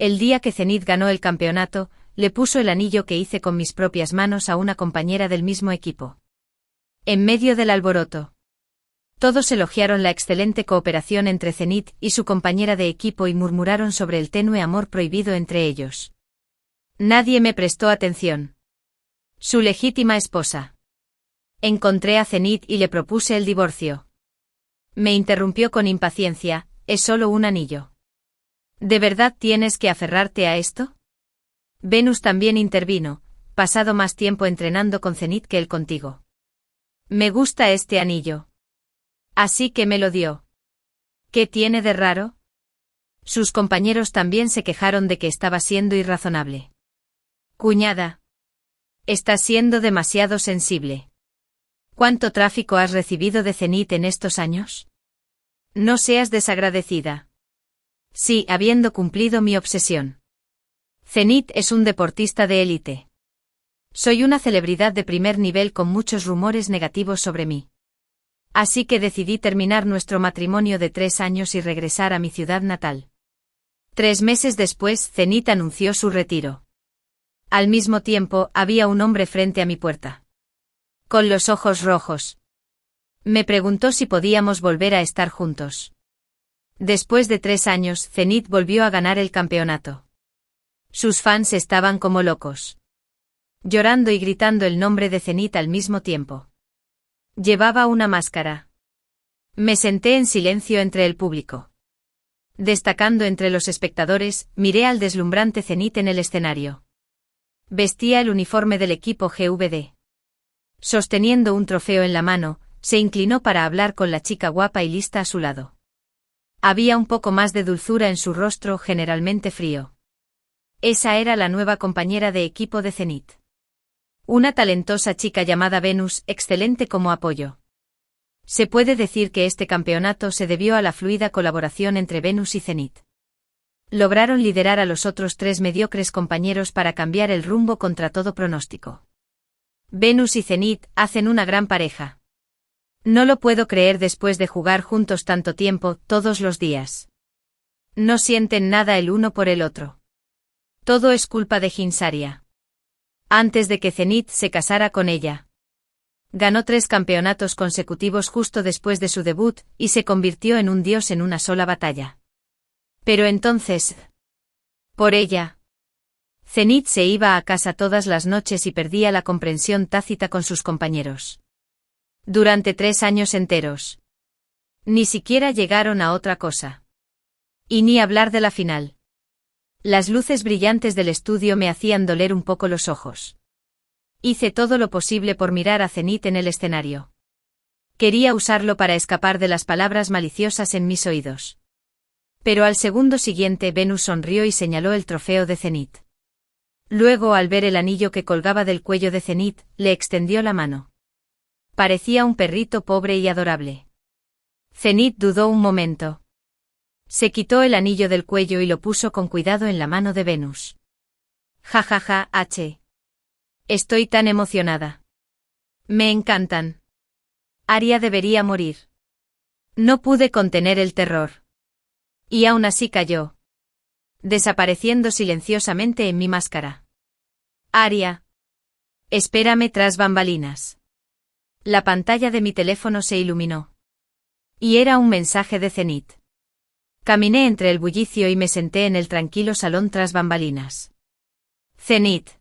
El día que Zenit ganó el campeonato, le puso el anillo que hice con mis propias manos a una compañera del mismo equipo. En medio del alboroto, todos elogiaron la excelente cooperación entre Zenit y su compañera de equipo y murmuraron sobre el tenue amor prohibido entre ellos. Nadie me prestó atención. Su legítima esposa. Encontré a Zenit y le propuse el divorcio. Me interrumpió con impaciencia: es solo un anillo. ¿De verdad tienes que aferrarte a esto? Venus también intervino: pasado más tiempo entrenando con Zenit que él contigo. Me gusta este anillo. Así que me lo dio. ¿Qué tiene de raro? Sus compañeros también se quejaron de que estaba siendo irrazonable. Cuñada. Estás siendo demasiado sensible. ¿Cuánto tráfico has recibido de Zenit en estos años? No seas desagradecida. Sí, habiendo cumplido mi obsesión. Zenit es un deportista de élite. Soy una celebridad de primer nivel con muchos rumores negativos sobre mí. Así que decidí terminar nuestro matrimonio de 3 años y regresar a mi ciudad natal. 3 meses después, Zenit anunció su retiro. Al mismo tiempo, había un hombre frente a mi puerta. Con los ojos rojos. Me preguntó si podíamos volver a estar juntos. Después de 3 años, Zenit volvió a ganar el campeonato. Sus fans estaban como locos, llorando y gritando el nombre de Zenit al mismo tiempo. Llevaba una máscara. Me senté en silencio entre el público. Destacando entre los espectadores, miré al deslumbrante Zenit en el escenario. Vestía el uniforme del equipo GVD. Sosteniendo un trofeo en la mano, se inclinó para hablar con la chica guapa y lista a su lado. Había un poco más de dulzura en su rostro generalmente frío. Esa era la nueva compañera de equipo de Zenit. Una talentosa chica llamada Venus, excelente como apoyo. Se puede decir que este campeonato se debió a la fluida colaboración entre Venus y Zenit. Lograron liderar a los otros 3 mediocres compañeros para cambiar el rumbo contra todo pronóstico. Venus y Zenit hacen una gran pareja. No lo puedo creer después de jugar juntos tanto tiempo, todos los días. No sienten nada el uno por el otro. Todo es culpa de Ginsaria. Antes de que Zenit se casara con ella. Ganó 3 campeonatos consecutivos justo después de su debut, y se convirtió en un dios en una sola batalla. Pero entonces, por ella, Zenit se iba a casa todas las noches y perdía la comprensión tácita con sus compañeros. Durante 3 años enteros. Ni siquiera llegaron a otra cosa. Y ni hablar de la final. Las luces brillantes del estudio me hacían doler un poco los ojos. Hice todo lo posible por mirar a Zenit en el escenario. Quería usarlo para escapar de las palabras maliciosas en mis oídos. Pero al segundo siguiente Venus sonrió y señaló el trofeo de Zenit. Luego, al ver el anillo que colgaba del cuello de Zenit, le extendió la mano. Parecía un perrito pobre y adorable. Zenit dudó un momento. Se quitó el anillo del cuello y lo puso con cuidado en la mano de Venus. Jajaja, Estoy tan emocionada. Me encantan. Aria debería morir. No pude contener el terror. Y aún así cayó, desapareciendo silenciosamente en mi máscara. Aria. Espérame tras bambalinas. La pantalla de mi teléfono se iluminó. Y era un mensaje de Zenit. Caminé entre el bullicio y me senté en el tranquilo salón tras bambalinas. Zenit.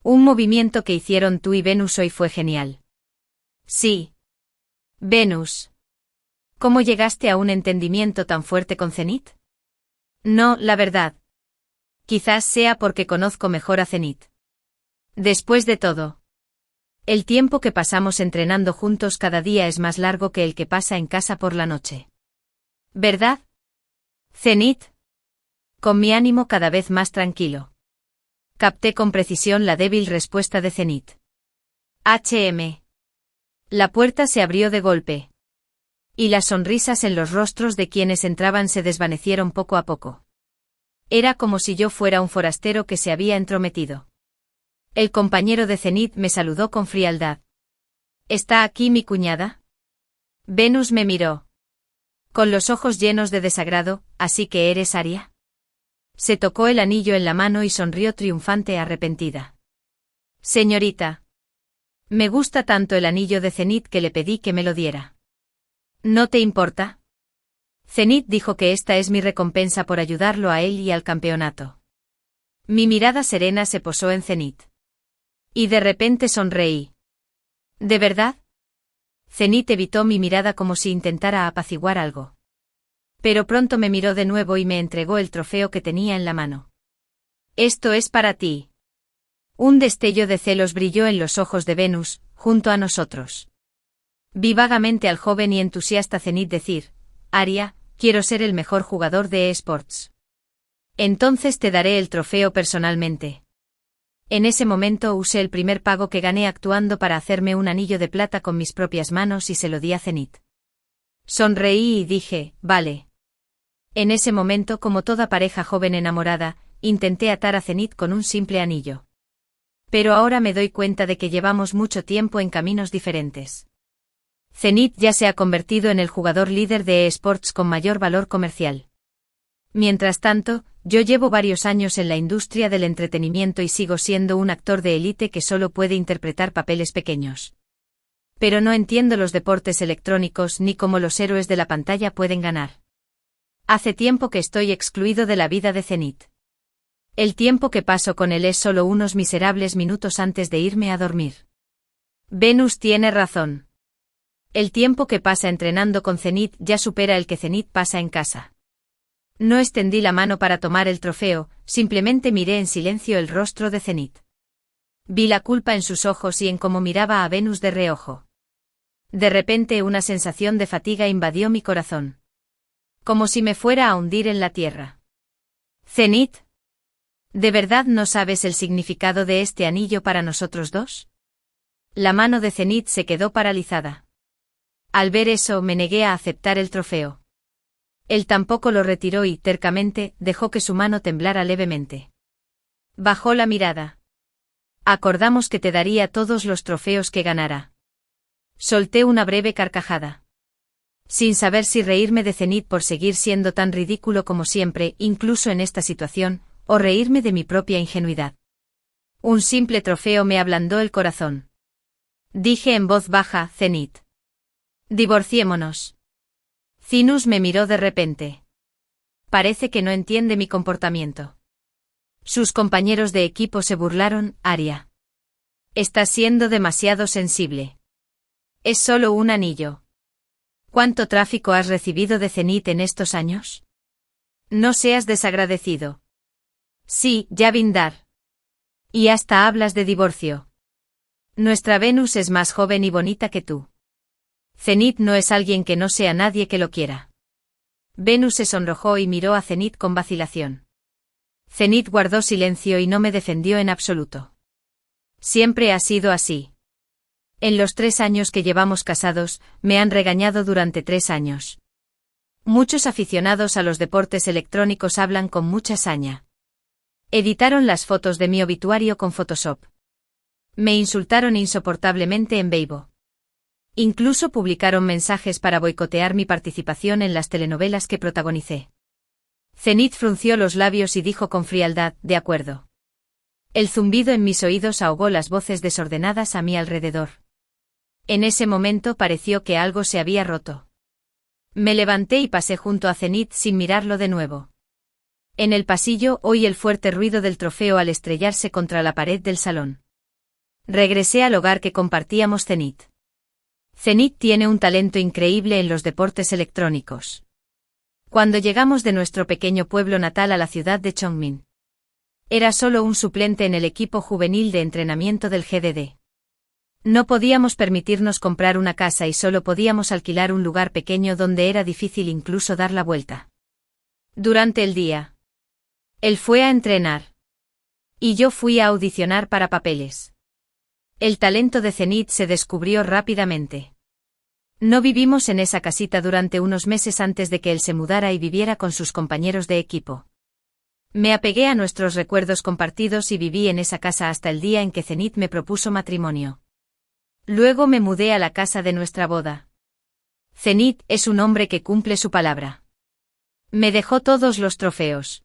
Un movimiento que hicieron tú y Venus hoy fue genial. Sí. Venus. ¿Cómo llegaste a un entendimiento tan fuerte con Zenit? No, la verdad. Quizás sea porque conozco mejor a Zenit. Después de todo, el tiempo que pasamos entrenando juntos cada día es más largo que el que pasa en casa por la noche. ¿Verdad? Zenit. Con mi ánimo cada vez más tranquilo. Capté con precisión la débil respuesta de Zenit. La puerta se abrió de golpe. Y las sonrisas en los rostros de quienes entraban se desvanecieron poco a poco. Era como si yo fuera un forastero que se había entrometido. El compañero de Zenit me saludó con frialdad. ¿Está aquí mi cuñada? Venus me miró. Con los ojos llenos de desagrado, ¿así que eres Aria? Se tocó el anillo en la mano y sonrió triunfante arrepentida. Señorita. Me gusta tanto el anillo de Zenith que le pedí que me lo diera. ¿No te importa? Zenith dijo que esta es mi recompensa por ayudarlo a él y al campeonato. Mi mirada serena se posó en Zenith. Y de repente sonreí. ¿De verdad? Zenith evitó mi mirada como si intentara apaciguar algo. Pero pronto me miró de nuevo y me entregó el trofeo que tenía en la mano. Esto es para ti. Un destello de celos brilló en los ojos de Venus, junto a nosotros. Vi vagamente al joven y entusiasta Zenith decir, Aria, quiero ser el mejor jugador de eSports. Entonces te daré el trofeo personalmente. En ese momento usé el primer pago que gané actuando para hacerme un anillo de plata con mis propias manos y se lo di a Zenith. Sonreí y dije, vale. En ese momento, como toda pareja joven enamorada, intenté atar a Zenith con un simple anillo. Pero ahora me doy cuenta de que llevamos mucho tiempo en caminos diferentes. Zenith ya se ha convertido en el jugador líder de eSports con mayor valor comercial. Mientras tanto, yo llevo varios años en la industria del entretenimiento y sigo siendo un actor de élite que solo puede interpretar papeles pequeños. Pero no entiendo los deportes electrónicos ni cómo los héroes de la pantalla pueden ganar. Hace tiempo que estoy excluido de la vida de Zenith. El tiempo que paso con él es solo unos miserables minutos antes de irme a dormir. Venus tiene razón. El tiempo que pasa entrenando con Zenith ya supera el que Zenith pasa en casa. No extendí la mano para tomar el trofeo, simplemente miré en silencio el rostro de Zenith. Vi la culpa en sus ojos y en cómo miraba a Venus de reojo. De repente una sensación de fatiga invadió mi corazón. Como si me fuera a hundir en la tierra. Zenith, ¿de verdad no sabes el significado de este anillo para nosotros dos? La mano de Zenith se quedó paralizada. Al ver eso me negué a aceptar el trofeo. Él tampoco lo retiró y, tercamente, dejó que su mano temblara levemente. Bajó la mirada. Acordamos que te daría todos los trofeos que ganara. Solté una breve carcajada. Sin saber si reírme de Zenith por seguir siendo tan ridículo como siempre, incluso en esta situación, o reírme de mi propia ingenuidad. Un simple trofeo me ablandó el corazón. Dije en voz baja, Zenith. Divorciémonos. Zinus me miró de repente. Parece que no entiende mi comportamiento. Sus compañeros de equipo se burlaron, Aria. Estás siendo demasiado sensible. Es solo un anillo. ¿Cuánto tráfico has recibido de Zenith en estos años? No seas desagradecido. Sí, Javindar. Y hasta hablas de divorcio. Nuestra Venus es más joven y bonita que tú. Zenith no es alguien que no sea nadie que lo quiera. Venus se sonrojó y miró a Zenith con vacilación. Zenith guardó silencio y no me defendió en absoluto. Siempre ha sido así. En los 3 años que llevamos casados, me han regañado durante 3 años. Muchos aficionados a los deportes electrónicos hablan con mucha saña. Editaron las fotos de mi obituario con Photoshop. Me insultaron insoportablemente en Weibo. Incluso publicaron mensajes para boicotear mi participación en las telenovelas que protagonicé. Zenith frunció los labios y dijo con frialdad, de acuerdo. El zumbido en mis oídos ahogó las voces desordenadas a mi alrededor. En ese momento pareció que algo se había roto. Me levanté y pasé junto a Zenith sin mirarlo de nuevo. En el pasillo oí el fuerte ruido del trofeo al estrellarse contra la pared del salón. Regresé al hogar que compartíamos Zenith. Zenith tiene un talento increíble en los deportes electrónicos. Cuando llegamos de nuestro pequeño pueblo natal a la ciudad de Chongmin, era solo un suplente en el equipo juvenil de entrenamiento del GDD. No podíamos permitirnos comprar una casa y solo podíamos alquilar un lugar pequeño donde era difícil incluso dar la vuelta. Durante el día, él fue a entrenar. Y yo fui a audicionar para papeles. El talento de Zenith se descubrió rápidamente. No vivimos en esa casita durante unos meses antes de que él se mudara y viviera con sus compañeros de equipo. Me apegué a nuestros recuerdos compartidos y viví en esa casa hasta el día en que Zenith me propuso matrimonio. Luego me mudé a la casa de nuestra boda. Zenith es un hombre que cumple su palabra. Me dejó todos los trofeos.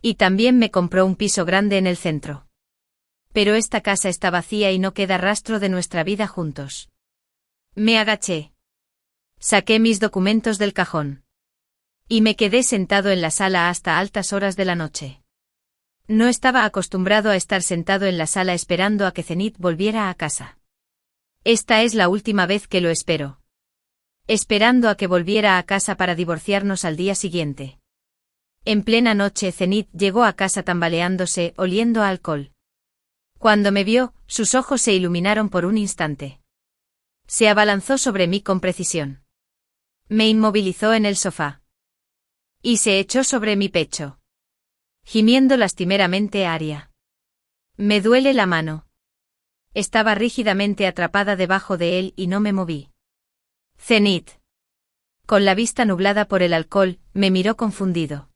Y también me compró un piso grande en el centro. Pero esta casa está vacía y no queda rastro de nuestra vida juntos. Me agaché. Saqué mis documentos del cajón. Y me quedé sentado en la sala hasta altas horas de la noche. No estaba acostumbrado a estar sentado en la sala esperando a que Zenit volviera a casa. Esta es la última vez que lo espero. Esperando a que volviera a casa para divorciarnos al día siguiente. En plena noche Zenit llegó a casa tambaleándose, oliendo a alcohol. Cuando me vio, sus ojos se iluminaron por un instante. Se abalanzó sobre mí con precisión. Me inmovilizó en el sofá. Y se echó sobre mi pecho. Gimiendo lastimeramente Aria. Me duele la mano. Estaba rígidamente atrapada debajo de él y no me moví. Zenit. Con la vista nublada por el alcohol, me miró confundido.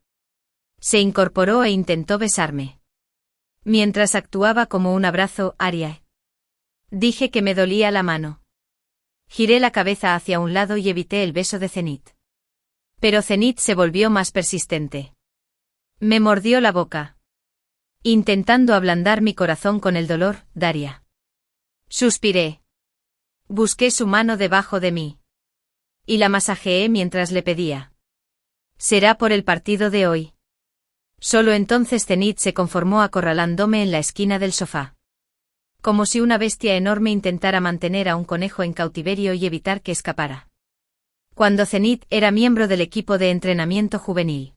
Se incorporó e intentó besarme. Mientras actuaba como un abrazo, Aria. Dije que me dolía la mano. Giré la cabeza hacia un lado y evité el beso de Zenit. Pero Zenit se volvió más persistente. Me mordió la boca. Intentando ablandar mi corazón con el dolor, Daria. Suspiré. Busqué su mano debajo de mí. Y la masajeé mientras le pedía. Será por el partido de hoy. Solo entonces Zenit se conformó acorralándome en la esquina del sofá. Como si una bestia enorme intentara mantener a un conejo en cautiverio y evitar que escapara. Cuando Zenit era miembro del equipo de entrenamiento juvenil.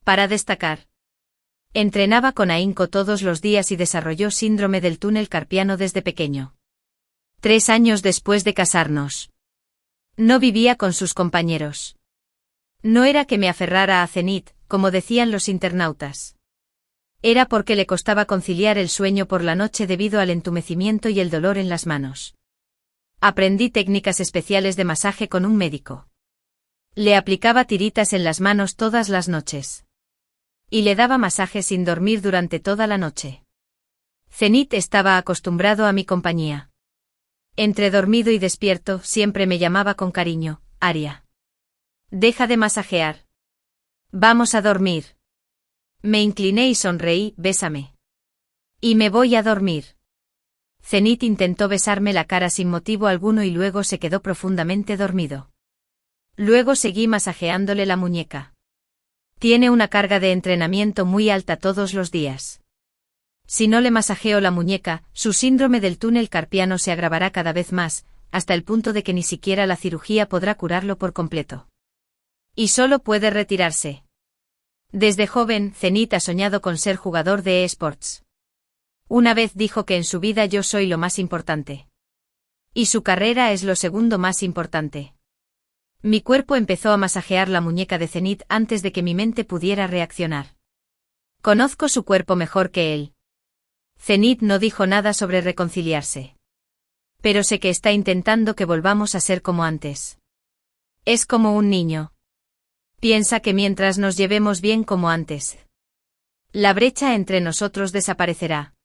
Para destacar. Entrenaba con ahínco todos los días y desarrolló síndrome del túnel carpiano desde pequeño. 3 años después de casarnos. No vivía con sus compañeros. No era que me aferrara a Zenit, como decían los internautas. Era porque le costaba conciliar el sueño por la noche debido al entumecimiento y el dolor en las manos. Aprendí técnicas especiales de masaje con un médico. Le aplicaba tiritas en las manos todas las noches. Y le daba masaje sin dormir durante toda la noche. Zenit estaba acostumbrado a mi compañía. Entre dormido y despierto, siempre me llamaba con cariño, Aria. Deja de masajear. Vamos a dormir. Me incliné y sonreí, bésame. Y me voy a dormir. Zenit intentó besarme la cara sin motivo alguno y luego se quedó profundamente dormido. Luego seguí masajeándole la muñeca. Tiene una carga de entrenamiento muy alta todos los días. Si no le masajeo la muñeca, su síndrome del túnel carpiano se agravará cada vez más, hasta el punto de que ni siquiera la cirugía podrá curarlo por completo. Y solo puede retirarse. Desde joven, Zenit ha soñado con ser jugador de eSports. Una vez dijo que en su vida yo soy lo más importante. Y su carrera es lo segundo más importante. Mi cuerpo empezó a masajear la muñeca de Zenit antes de que mi mente pudiera reaccionar. Conozco su cuerpo mejor que él. Zenit no dijo nada sobre reconciliarse. Pero sé que está intentando que volvamos a ser como antes. Es como un niño. Piensa que mientras nos llevemos bien como antes, la brecha entre nosotros desaparecerá.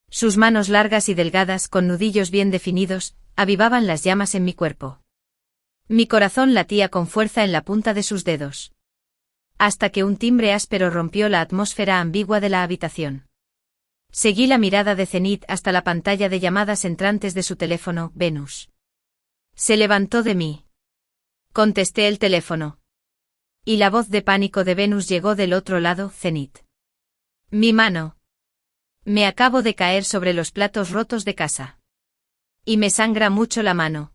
Sus manos largas y delgadas con nudillos bien definidos, avivaban las llamas en mi cuerpo. Mi corazón latía con fuerza en la punta de sus dedos. Hasta que un timbre áspero rompió la atmósfera ambigua de la habitación. Seguí la mirada de Zenit hasta la pantalla de llamadas entrantes de su teléfono, Venus. Se levantó de mí. Contesté el teléfono. Y la voz de pánico de Venus llegó del otro lado, Zenit. Mi mano. Me acabo de caer sobre los platos rotos de casa. Y me sangra mucho la mano.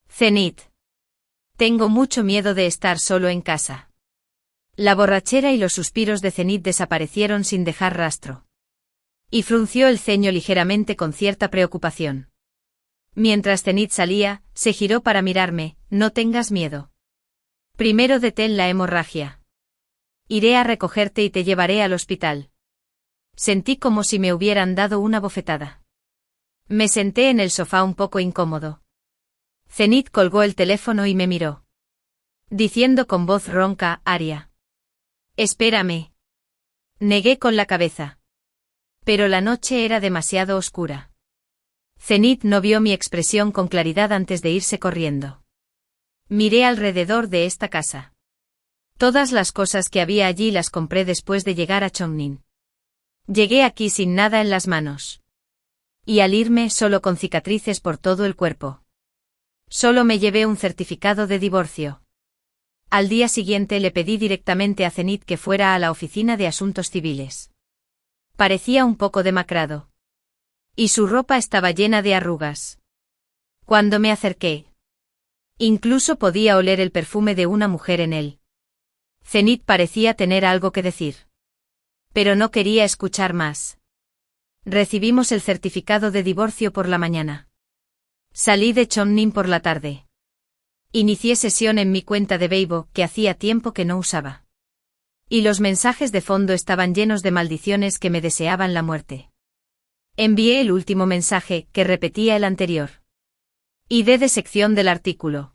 Zenit. Tengo mucho miedo de estar solo en casa. La borrachera y los suspiros de Zenit desaparecieron sin dejar rastro. Y frunció el ceño ligeramente con cierta preocupación. Mientras Zenit salía, se giró para mirarme, no tengas miedo. Primero detén la hemorragia. Iré a recogerte y te llevaré al hospital. Sentí como si me hubieran dado una bofetada. Me senté en el sofá un poco incómodo. Zenit colgó el teléfono y me miró. Diciendo con voz ronca, Aria. Espérame. Negué con la cabeza. Pero la noche era demasiado oscura. Zenit no vio mi expresión con claridad antes de irse corriendo. Miré alrededor de esta casa. Todas las cosas que había allí las compré después de llegar a Chongqing. Llegué aquí sin nada en las manos. Y al irme solo con cicatrices por todo el cuerpo. Solo me llevé un certificado de divorcio. Al día siguiente le pedí directamente a Zenith que fuera a la oficina de asuntos civiles. Parecía un poco demacrado. Y su ropa estaba llena de arrugas. Cuando me acerqué, incluso podía oler el perfume de una mujer en él. Zenith parecía tener algo que decir. Pero no quería escuchar más. Recibimos el certificado de divorcio por la mañana. Salí de Chongqing por la tarde. Inicié sesión en mi cuenta de Weibo, que hacía tiempo que no usaba. Y los mensajes de fondo estaban llenos de maldiciones que me deseaban la muerte. Envié el último mensaje, que repetía el anterior. ID de sección del artículo.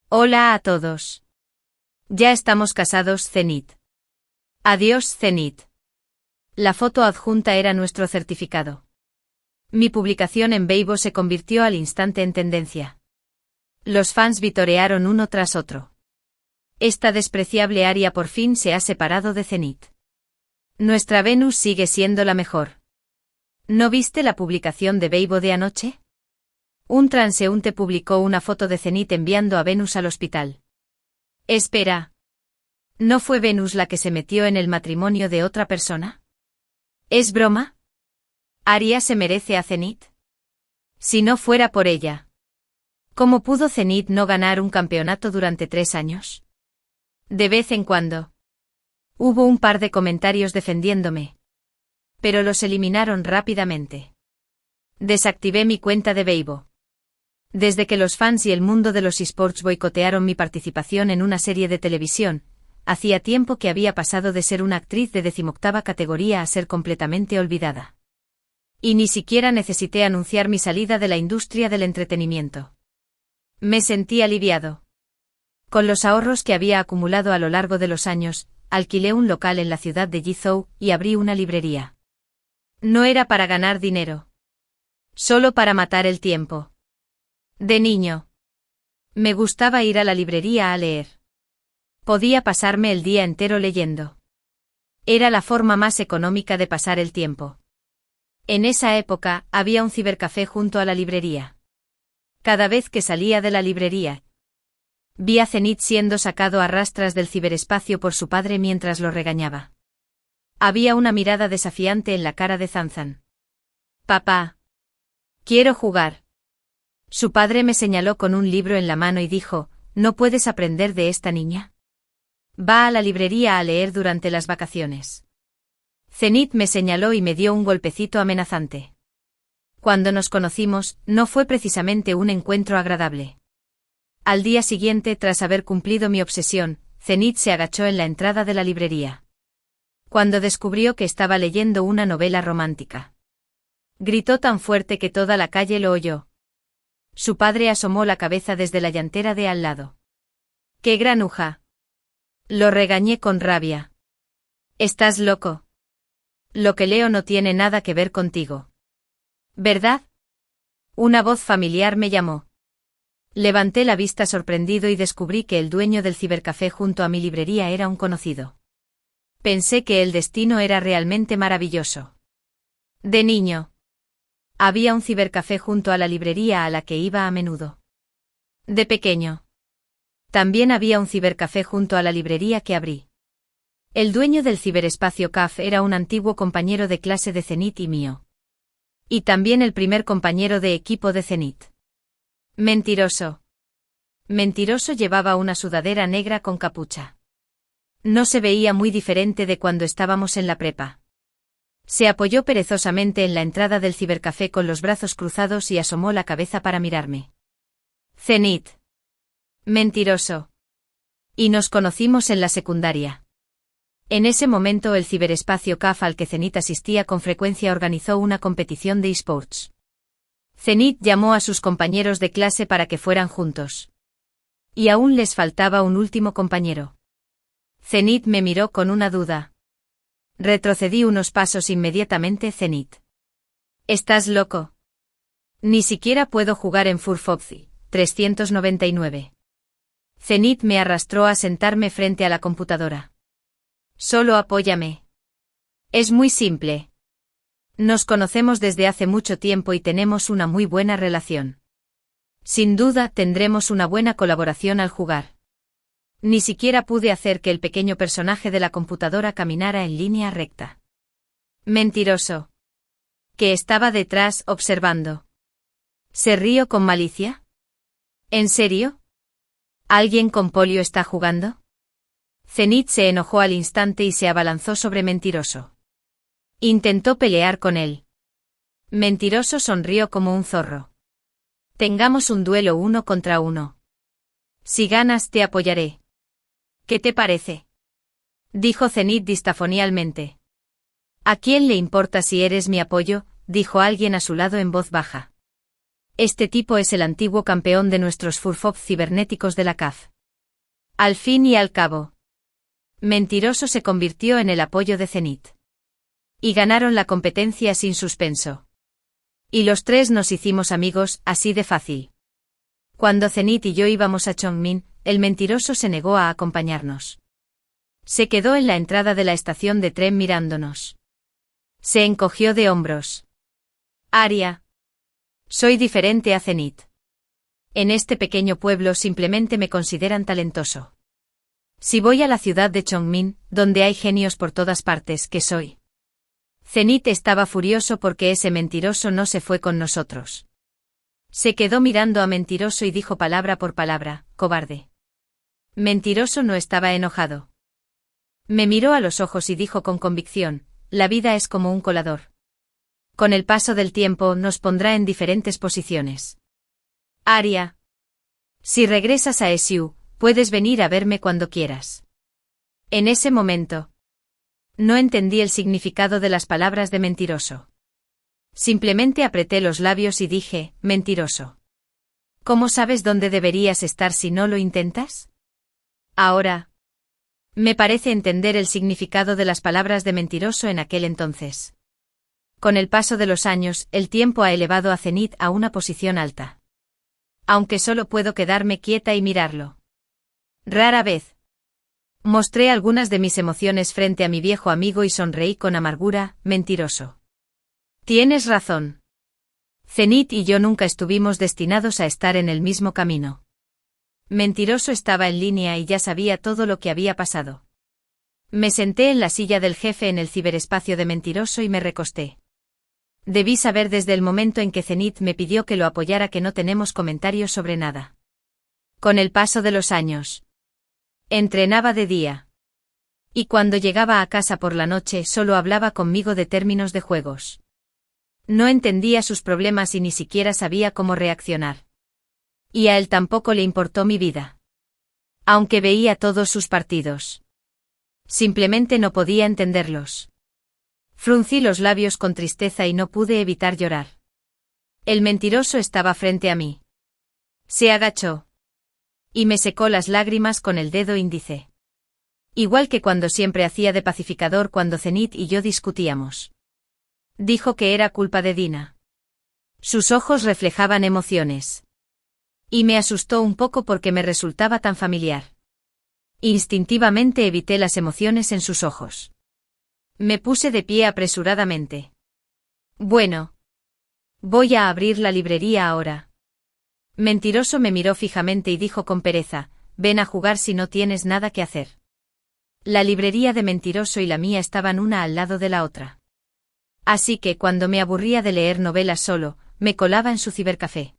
Hola a todos. Ya estamos casados, Zenith. Adiós, Zenith. La foto adjunta era nuestro certificado. Mi publicación en Weibo se convirtió al instante en tendencia. Los fans vitorearon uno tras otro. Esta despreciable Aria por fin se ha separado de Zenith. Nuestra Venus sigue siendo la mejor. ¿No viste la publicación de Weibo de anoche? Un transeúnte publicó una foto de Zenith enviando a Venus al hospital. Espera. ¿No fue Venus la que se metió en el matrimonio de otra persona? ¿Es broma? ¿Aria se merece a Zenith? Si no fuera por ella. ¿Cómo pudo Zenith no ganar un campeonato durante 3 años? De vez en cuando. Hubo un par de comentarios defendiéndome. Pero los eliminaron rápidamente. Desactivé mi cuenta de Weibo. Desde que los fans y el mundo de los esports boicotearon mi participación en una serie de televisión, hacía tiempo que había pasado de ser una actriz de 18ª categoría a ser completamente olvidada. Y ni siquiera necesité anunciar mi salida de la industria del entretenimiento. Me sentí aliviado. Con los ahorros que había acumulado a lo largo de los años, alquilé un local en la ciudad de Yizhou y abrí una librería. No era para ganar dinero. Solo para matar el tiempo. De niño. Me gustaba ir a la librería a leer. Podía pasarme el día entero leyendo. Era la forma más económica de pasar el tiempo. En esa época, había un cibercafé junto a la librería. Cada vez que salía de la librería, vi a Zenith siendo sacado a rastras del ciberespacio por su padre mientras lo regañaba. Había una mirada desafiante en la cara de Zanzan. Papá. Quiero jugar. Su padre me señaló con un libro en la mano y dijo, ¿no puedes aprender de esta niña? Va a la librería a leer durante las vacaciones. Zenith me señaló y me dio un golpecito amenazante. Cuando nos conocimos, no fue precisamente un encuentro agradable. Al día siguiente, tras haber cumplido mi obsesión, Zenith se agachó en la entrada de la librería. Cuando descubrió que estaba leyendo una novela romántica, gritó tan fuerte que toda la calle lo oyó. Su padre asomó la cabeza desde la llantera de al lado. ¡Qué granuja! Lo regañé con rabia. ¿Estás loco? Lo que leo no tiene nada que ver contigo. ¿Verdad? Una voz familiar me llamó. Levanté la vista sorprendido y descubrí que el dueño del cibercafé junto a mi librería era un conocido. Pensé que el destino era realmente maravilloso. De niño. Había un cibercafé junto a la librería a la que iba a menudo. De pequeño. También había un cibercafé junto a la librería que abrí. El dueño del ciberespacio CAF era un antiguo compañero de clase de Zenith y mío. Y también el primer compañero de equipo de Zenith. Mentiroso. Mentiroso llevaba una sudadera negra con capucha. No se veía muy diferente de cuando estábamos en la prepa. Se apoyó perezosamente en la entrada del cibercafé con los brazos cruzados y asomó la cabeza para mirarme. Zenith. Mentiroso. Y nos conocimos en la secundaria. En ese momento el ciberespacio CAF al que Zenith asistía con frecuencia organizó una competición de esports. Zenith llamó a sus compañeros de clase para que fueran juntos. Y aún les faltaba un último compañero. Zenith me miró con una duda. Retrocedí unos pasos inmediatamente. Zenith. ¿Estás loco? Ni siquiera puedo jugar en Furfopsi, 399. Zenith me arrastró a sentarme frente a la computadora. Solo apóyame. Es muy simple. Nos conocemos desde hace mucho tiempo y tenemos una muy buena relación. Sin duda tendremos una buena colaboración al jugar. Ni siquiera pude hacer que el pequeño personaje de la computadora caminara en línea recta. Mentiroso. Que estaba detrás observando. ¿Se rió con malicia? ¿En serio? ¿Alguien con polio está jugando? Zenith se enojó al instante y se abalanzó sobre Mentiroso. Intentó pelear con él. Mentiroso sonrió como un zorro. Tengamos un duelo 1 contra 1. Si ganas te apoyaré. ¿Qué te parece? Dijo Zenith distafonialmente. ¿A quién le importa si eres mi apoyo?, dijo alguien a su lado en voz baja. Este tipo es el antiguo campeón de nuestros furfops cibernéticos de la CAF. Al fin y al cabo. Mentiroso se convirtió en el apoyo de Zenith. Y ganaron la competencia sin suspenso. Y los tres nos hicimos amigos, así de fácil. Cuando Zenith y yo íbamos a Chongmin, el Mentiroso se negó a acompañarnos. Se quedó en la entrada de la estación de tren mirándonos. Se encogió de hombros. Aria. Soy diferente a Zenith. En este pequeño pueblo simplemente me consideran talentoso. Si voy a la ciudad de Chongmin, donde hay genios por todas partes, ¿qué soy? Zenith estaba furioso porque ese Mentiroso no se fue con nosotros. Se quedó mirando a Mentiroso y dijo palabra por palabra, cobarde. Mentiroso no estaba enojado. Me miró a los ojos y dijo con convicción, la vida es como un colador. Con el paso del tiempo nos pondrá en diferentes posiciones. Aria. Si regresas a SU, puedes venir a verme cuando quieras. En ese momento. No entendí el significado de las palabras de Mentiroso. Simplemente apreté los labios y dije, Mentiroso. ¿Cómo sabes dónde deberías estar si no lo intentas? Ahora. Me parece entender el significado de las palabras de Mentiroso en aquel entonces. Con el paso de los años, el tiempo ha elevado a Zenith a una posición alta. Aunque solo puedo quedarme quieta y mirarlo. Rara vez. Mostré algunas de mis emociones frente a mi viejo amigo y sonreí con amargura, Mentiroso. Tienes razón. Zenith y yo nunca estuvimos destinados a estar en el mismo camino. Mentiroso estaba en línea y ya sabía todo lo que había pasado. Me senté en la silla del jefe en el ciberespacio de Mentiroso y me recosté. Debí saber desde el momento en que Zenith me pidió que lo apoyara que no tenemos comentarios sobre nada. Con el paso de los años. Entrenaba de día. Y cuando llegaba a casa por la noche solo hablaba conmigo de términos de juegos. No entendía sus problemas y ni siquiera sabía cómo reaccionar. Y a él tampoco le importó mi vida. Aunque veía todos sus partidos. Simplemente no podía entenderlos. Fruncí los labios con tristeza y no pude evitar llorar. El Mentiroso estaba frente a mí. Se agachó. Y me secó las lágrimas con el dedo índice. Igual que cuando siempre hacía de pacificador cuando Zenith y yo discutíamos. Dijo que era culpa de Dina. Sus ojos reflejaban emociones. Y me asustó un poco porque me resultaba tan familiar. Instintivamente evité las emociones en sus ojos. Me puse de pie apresuradamente. Bueno. Voy a abrir la librería ahora. Mentiroso me miró fijamente y dijo con pereza, ven a jugar si no tienes nada que hacer. La librería de Mentiroso y la mía estaban una al lado de la otra. Así que cuando me aburría de leer novelas solo, me colaba en su cibercafé.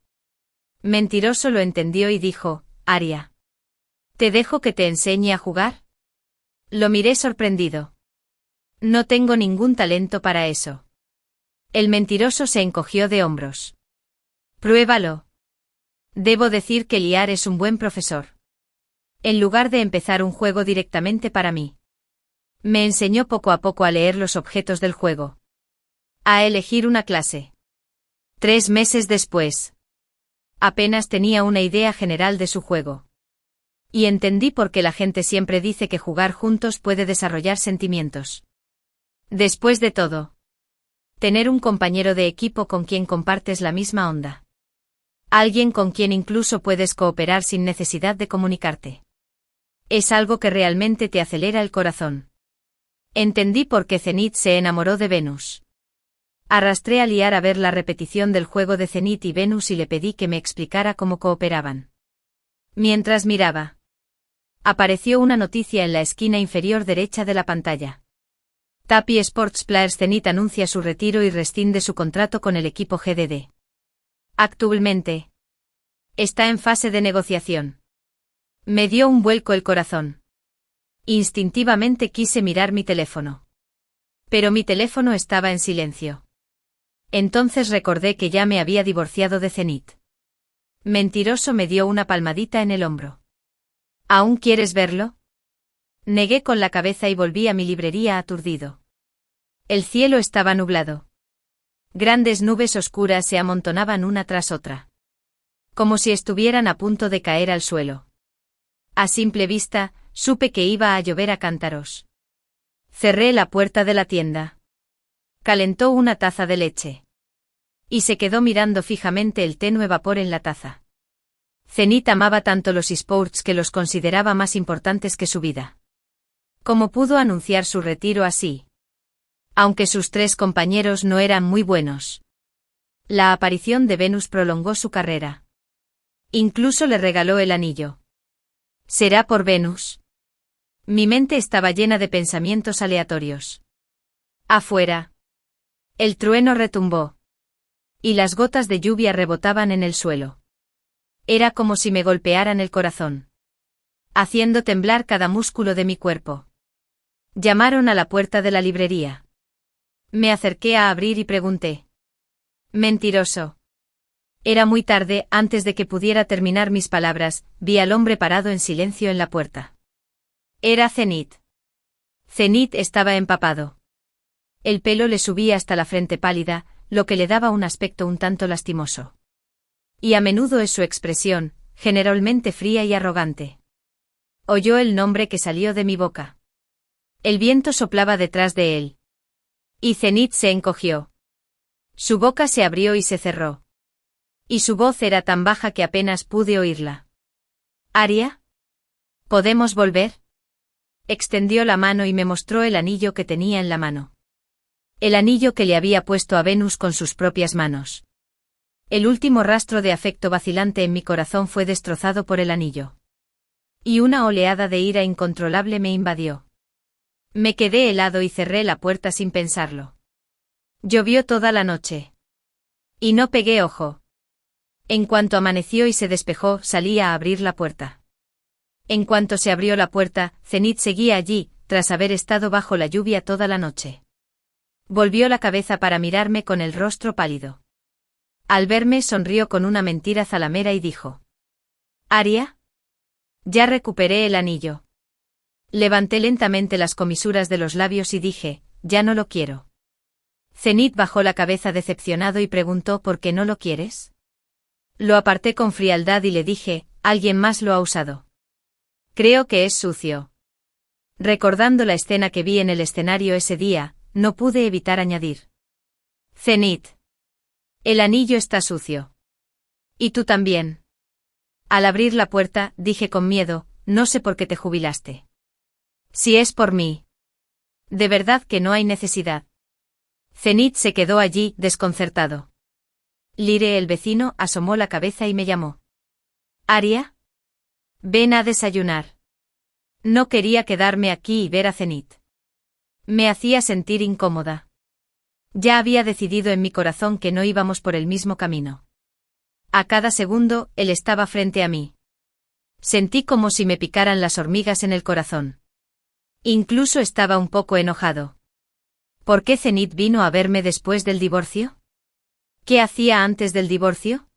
Mentiroso lo entendió y dijo, Aria. ¿Te dejo que te enseñe a jugar? Lo miré sorprendido. No tengo ningún talento para eso. El Mentiroso se encogió de hombros. Pruébalo. Debo decir que Liar es un buen profesor. En lugar de empezar un juego directamente para mí. Me enseñó poco a poco a leer los objetos del juego. A elegir una clase. 3 meses después. Apenas tenía una idea general de su juego. Y entendí por qué la gente siempre dice que jugar juntos puede desarrollar sentimientos. Después de todo. Tener un compañero de equipo con quien compartes la misma onda. Alguien con quien incluso puedes cooperar sin necesidad de comunicarte. Es algo que realmente te acelera el corazón. Entendí por qué Zenith se enamoró de Venus. Arrastré a Liar a ver la repetición del juego de Zenith y Venus y le pedí que me explicara cómo cooperaban. Mientras miraba, apareció una noticia en la esquina inferior derecha de la pantalla. Tapi Sports Players Zenith anuncia su retiro y rescinde su contrato con el equipo GDD. Actualmente está en fase de negociación. Me dio un vuelco el corazón. Instintivamente quise mirar mi teléfono. Pero mi teléfono estaba en silencio. Entonces recordé que ya me había divorciado de Zenith. Mentiroso me dio una palmadita en el hombro. ¿Aún quieres verlo? Negué con la cabeza y volví a mi librería aturdido. El cielo estaba nublado. Grandes nubes oscuras se amontonaban una tras otra. Como si estuvieran a punto de caer al suelo. A simple vista, supe que iba a llover a cántaros. Cerré la puerta de la tienda. Calentó una taza de leche. Y se quedó mirando fijamente el tenue vapor en la taza. Zenith amaba tanto los esports que los consideraba más importantes que su vida. ¿Cómo pudo anunciar su retiro así? Aunque sus 3 compañeros no eran muy buenos. La aparición de Venus prolongó su carrera. Incluso le regaló el anillo. ¿Será por Venus? Mi mente estaba llena de pensamientos aleatorios. Afuera. El trueno retumbó. Y las gotas de lluvia rebotaban en el suelo. Era como si me golpearan el corazón. Haciendo temblar cada músculo de mi cuerpo. Llamaron a la puerta de la librería. Me acerqué a abrir y pregunté. Mentiroso. Era muy tarde, antes de que pudiera terminar mis palabras, vi al hombre parado en silencio en la puerta. Era Zenith. Zenith estaba empapado. El pelo le subía hasta la frente pálida, lo que le daba un aspecto un tanto lastimoso. Y a menudo es su expresión, generalmente fría y arrogante. Oyó el nombre que salió de mi boca. El viento soplaba detrás de él. Y Zenith se encogió. Su boca se abrió y se cerró. Y su voz era tan baja que apenas pude oírla. ¿Aria? ¿Podemos volver? Extendió la mano y me mostró el anillo que tenía en la mano. El anillo que le había puesto a Venus con sus propias manos. El último rastro de afecto vacilante en mi corazón fue destrozado por el anillo. Y una oleada de ira incontrolable me invadió. Me quedé helado y cerré la puerta sin pensarlo. Llovió toda la noche. Y no pegué ojo. En cuanto amaneció y se despejó, salí a abrir la puerta. En cuanto se abrió la puerta, Zenith seguía allí, tras haber estado bajo la lluvia toda la noche. Volvió la cabeza para mirarme con el rostro pálido. Al verme sonrió con una mentira zalamera y dijo. ¿Aria? Ya recuperé el anillo. Levanté lentamente las comisuras de los labios y dije, ya no lo quiero. Zenith bajó la cabeza decepcionado y preguntó ¿por qué no lo quieres? Lo aparté con frialdad y le dije, alguien más lo ha usado. Creo que es sucio. Recordando la escena que vi en el escenario ese día, no pude evitar añadir. Zenith. El anillo está sucio. Y tú también. Al abrir la puerta, dije con miedo, no sé por qué te jubilaste. Si es por mí. De verdad que no hay necesidad. Zenith se quedó allí, desconcertado. Lire el vecino asomó la cabeza y me llamó. ¿Aria? Ven a desayunar. No quería quedarme aquí y ver a Zenith. Me hacía sentir incómoda. Ya había decidido en mi corazón que no íbamos por el mismo camino. A cada segundo, él estaba frente a mí. Sentí como si me picaran las hormigas en el corazón. Incluso estaba un poco enojado. ¿Por qué Zenith vino a verme después del divorcio? ¿Qué hacía antes del divorcio?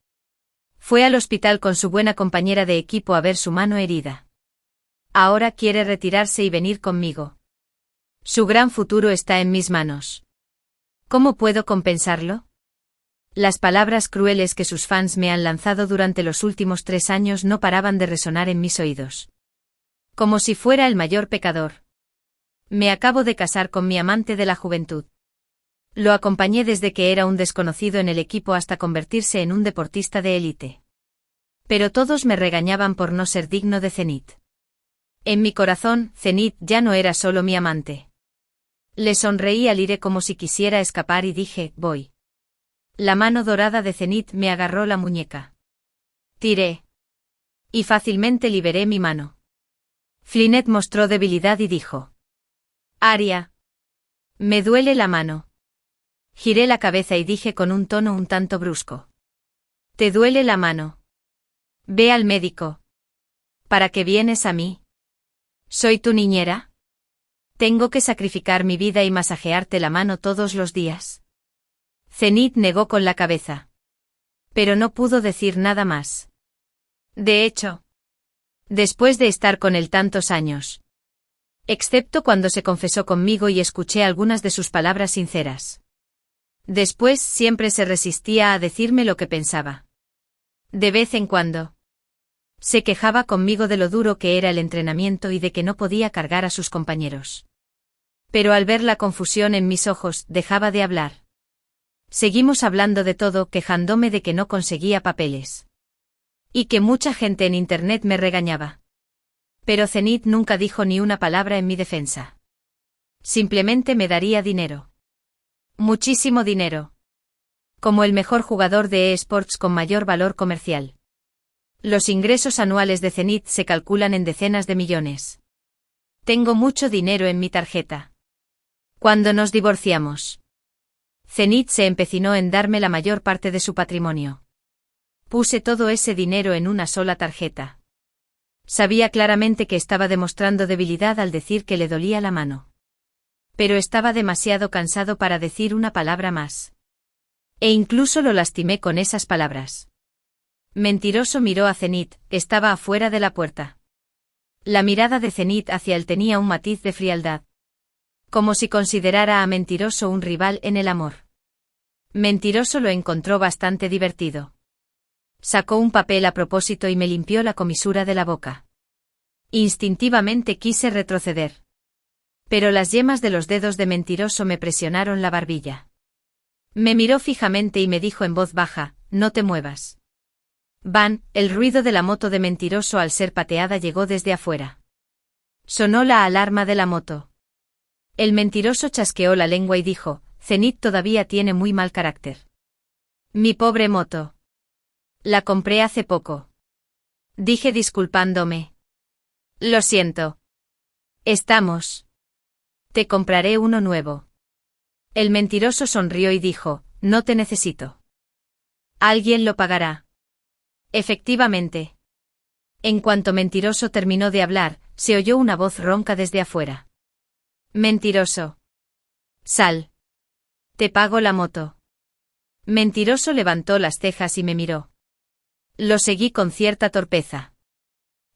Fue al hospital con su buena compañera de equipo a ver su mano herida. Ahora quiere retirarse y venir conmigo. Su gran futuro está en mis manos. ¿Cómo puedo compensarlo? Las palabras crueles que sus fans me han lanzado durante los últimos 3 años no paraban de resonar en mis oídos. Como si fuera el mayor pecador. Me acabo de casar con mi amante de la juventud. Lo acompañé desde que era un desconocido en el equipo hasta convertirse en un deportista de élite. Pero todos me regañaban por no ser digno de Zenit. En mi corazón, Zenit ya no era solo mi amante. Le sonreí al aire como si quisiera escapar y dije, voy. La mano dorada de Zenit me agarró la muñeca. Tiré. Y fácilmente liberé mi mano. Flynn mostró debilidad y dijo. Aria. Me duele la mano. Giré la cabeza y dije con un tono un tanto brusco. ¿Te duele la mano? Ve al médico. ¿Para qué vienes a mí? ¿Soy tu niñera? ¿Tengo que sacrificar mi vida y masajearte la mano todos los días? Zenit negó con la cabeza. Pero no pudo decir nada más. De hecho, después de estar con él tantos años, excepto cuando se confesó conmigo y escuché algunas de sus palabras sinceras. Después siempre se resistía a decirme lo que pensaba. De vez en cuando. Se quejaba conmigo de lo duro que era el entrenamiento y de que no podía cargar a sus compañeros. Pero al ver la confusión en mis ojos, dejaba de hablar. Seguimos hablando de todo, quejándome de que no conseguía papeles. Y que mucha gente en internet me regañaba. Pero Zenit nunca dijo ni una palabra en mi defensa. Simplemente me daría dinero. Muchísimo dinero. Como el mejor jugador de eSports con mayor valor comercial. Los ingresos anuales de Zenit se calculan en decenas de millones. Tengo mucho dinero en mi tarjeta. Cuando nos divorciamos, Zenit se empecinó en darme la mayor parte de su patrimonio. Puse todo ese dinero en una sola tarjeta. Sabía claramente que estaba demostrando debilidad al decir que le dolía la mano. Pero estaba demasiado cansado para decir una palabra más. E incluso lo lastimé con esas palabras. Mentiroso miró a Zenit, estaba afuera de la puerta. La mirada de Zenit hacia él tenía un matiz de frialdad. Como si considerara a Mentiroso un rival en el amor. Mentiroso lo encontró bastante divertido. Sacó un papel a propósito y me limpió la comisura de la boca. Instintivamente quise retroceder. Pero las yemas de los dedos de Mentiroso me presionaron la barbilla. Me miró fijamente y me dijo en voz baja, no te muevas. Van, el ruido de la moto de Mentiroso al ser pateada llegó desde afuera. Sonó la alarma de la moto. El Mentiroso chasqueó la lengua y dijo, Zenit todavía tiene muy mal carácter. Mi pobre moto. La compré hace poco. Dije disculpándome. Lo siento. Estamos. Te compraré uno nuevo. El Mentiroso sonrió y dijo, no te necesito. Alguien lo pagará. Efectivamente. En cuanto Mentiroso terminó de hablar, se oyó una voz ronca desde afuera. Mentiroso. Sal. Te pago la moto. Mentiroso levantó las cejas y me miró. Lo seguí con cierta torpeza.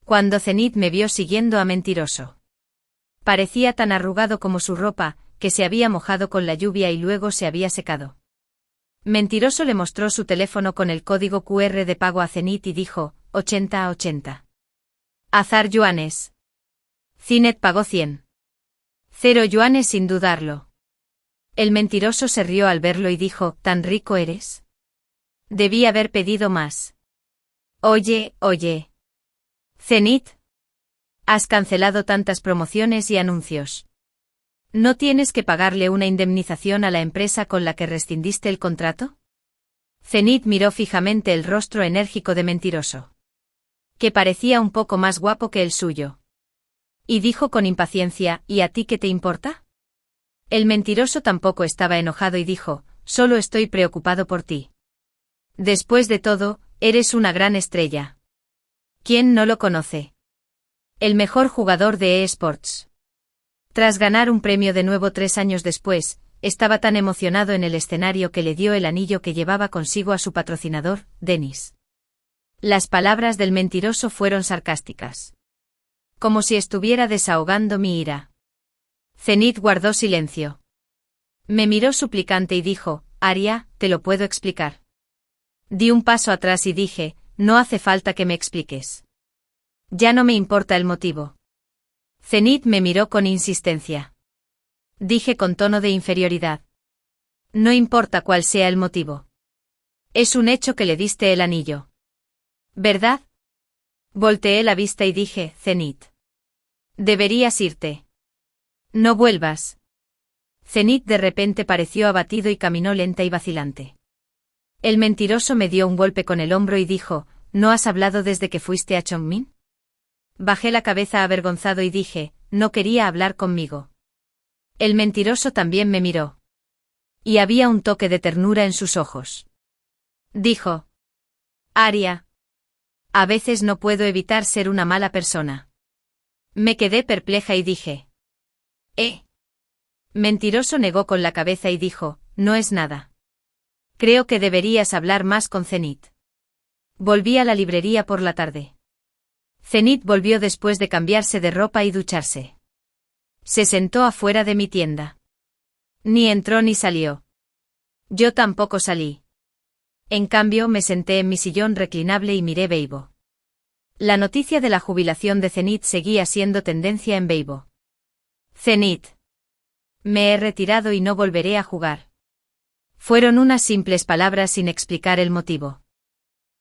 Cuando Zenit me vio siguiendo a Mentiroso. Parecía tan arrugado como su ropa, que se había mojado con la lluvia y luego se había secado. Mentiroso le mostró su teléfono con el código QR de pago a Zenit y dijo, 80 a 80. Azar yuanes. Zenit pagó 100. 0 yuanes sin dudarlo. El Mentiroso se rió al verlo y dijo, ¿tan rico eres? Debí haber pedido más. Oye. Zenit. Has cancelado tantas promociones y anuncios. ¿No tienes que pagarle una indemnización a la empresa con la que rescindiste el contrato? Zenit miró fijamente el rostro enérgico de Mentiroso. Que parecía un poco más guapo que el suyo. Y dijo con impaciencia, ¿y a ti qué te importa? El Mentiroso tampoco estaba enojado y dijo, solo estoy preocupado por ti. Después de todo, eres una gran estrella. ¿Quién no lo conoce? El mejor jugador de eSports. Tras ganar un premio de nuevo 3 años después, estaba tan emocionado en el escenario que le dio el anillo que llevaba consigo a su patrocinador, Dennis. Las palabras del Mentiroso fueron sarcásticas. Como si estuviera desahogando mi ira. Zenit guardó silencio. Me miró suplicante y dijo, Aria, te lo puedo explicar. Di un paso atrás y dije, no hace falta que me expliques. Ya no me importa el motivo. Zenit me miró con insistencia. Dije con tono de inferioridad. No importa cuál sea el motivo. Es un hecho que le diste el anillo. ¿Verdad? Volteé la vista y dije, Zenit. Deberías irte. No vuelvas. Zenit de repente pareció abatido y caminó lenta y vacilante. El mentiroso me dio un golpe con el hombro y dijo, ¿no has hablado desde que fuiste a Chongmin? Bajé la cabeza avergonzado y dije, no quería hablar conmigo. El mentiroso también me miró. Y había un toque de ternura en sus ojos. Dijo. Aria. A veces no puedo evitar ser una mala persona. Me quedé perpleja y dije. Mentiroso negó con la cabeza y dijo, no es nada. Creo que deberías hablar más con Zenit. Volví a la librería por la tarde. Zenit volvió después de cambiarse de ropa y ducharse. Se sentó afuera de mi tienda. Ni entró ni salió. Yo tampoco salí. En cambio me senté en mi sillón reclinable y miré Weibo. La noticia de la jubilación de Zenit seguía siendo tendencia en Weibo. Zenit. Me he retirado y no volveré a jugar. Fueron unas simples palabras sin explicar el motivo.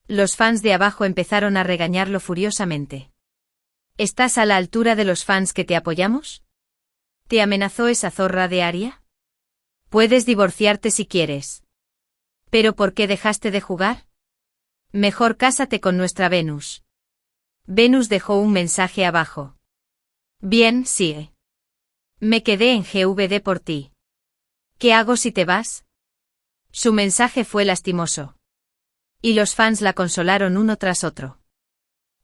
Los fans de abajo empezaron a regañarlo furiosamente. ¿Estás a la altura de los fans que te apoyamos? ¿Te amenazó esa zorra de Aria? Puedes divorciarte si quieres. ¿Pero por qué dejaste de jugar? Mejor cásate con nuestra Venus. Venus dejó un mensaje abajo. Bien, sigue. Me quedé en GVD por ti. ¿Qué hago si te vas? Su mensaje fue lastimoso. Y los fans la consolaron uno tras otro.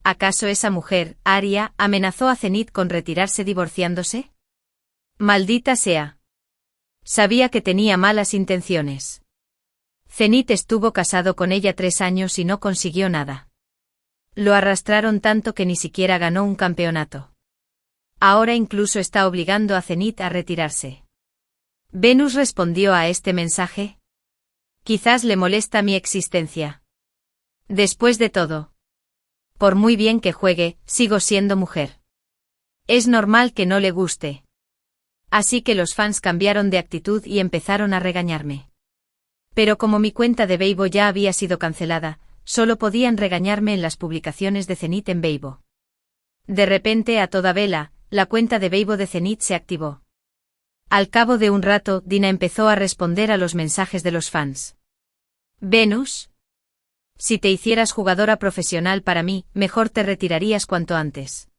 ¿Acaso esa mujer, Aria, amenazó a Zenit con retirarse divorciándose? Maldita sea. Sabía que tenía malas intenciones. Zenit estuvo casado con ella 3 años y no consiguió nada. Lo arrastraron tanto que ni siquiera ganó un campeonato. Ahora incluso está obligando a Zenit a retirarse. ¿Venus respondió a este mensaje? Quizás le molesta mi existencia. Después de todo. Por muy bien que juegue, sigo siendo mujer. Es normal que no le guste. Así que los fans cambiaron de actitud y empezaron a regañarme. Pero como mi cuenta de Weibo ya había sido cancelada, solo podían regañarme en las publicaciones de Zenit en Weibo. De repente, a toda vela, la cuenta de Weibo de Zenit se activó. Al cabo de un rato, Dina empezó a responder a los mensajes de los fans. Venus. Si te hicieras jugadora profesional para mí, mejor te retirarías cuanto antes.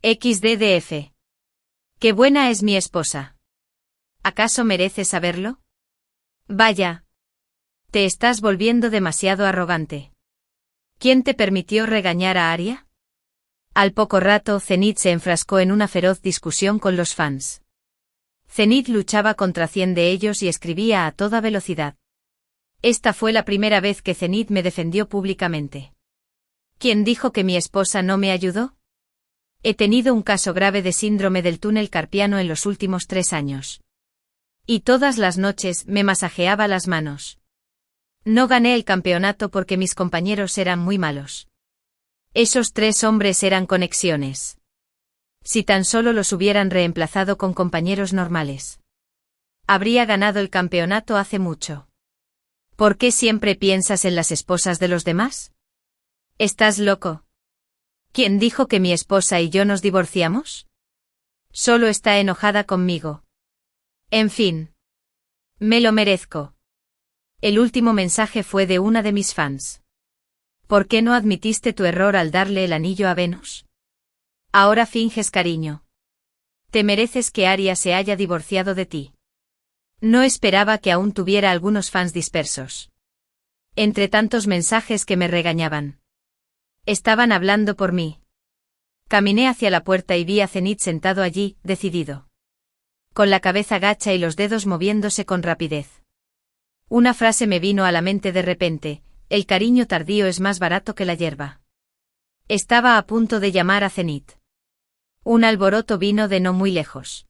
XDDF. Qué buena es mi esposa. ¿Acaso mereces saberlo? Vaya. Te estás volviendo demasiado arrogante. ¿Quién te permitió regañar a Aria? Al poco rato, Zenit se enfrascó en una feroz discusión con los fans. Zenit luchaba contra 100 de ellos y escribía a toda velocidad. Esta fue la primera vez que Zenit me defendió públicamente. ¿Quién dijo que mi esposa no me ayudó? He tenido un caso grave de síndrome del túnel carpiano en los últimos 3 años. Y todas las noches me masajeaba las manos. No gané el campeonato porque mis compañeros eran muy malos. Esos 3 hombres eran conexiones. Si tan solo los hubieran reemplazado con compañeros normales. Habría ganado el campeonato hace mucho. ¿Por qué siempre piensas en las esposas de los demás? ¿Estás loco? ¿Quién dijo que mi esposa y yo nos divorciamos? Solo está enojada conmigo. En fin. Me lo merezco. El último mensaje fue de una de mis fans. ¿Por qué no admitiste tu error al darle el anillo a Venus? Ahora finges cariño. Te mereces que Aria se haya divorciado de ti. No esperaba que aún tuviera algunos fans dispersos. Entre tantos mensajes que me regañaban. Estaban hablando por mí. Caminé hacia la puerta y vi a Zenit sentado allí, decidido. Con la cabeza gacha y los dedos moviéndose con rapidez. Una frase me vino a la mente de repente: el cariño tardío es más barato que la hierba. Estaba a punto de llamar a Zenit. Un alboroto vino de no muy lejos.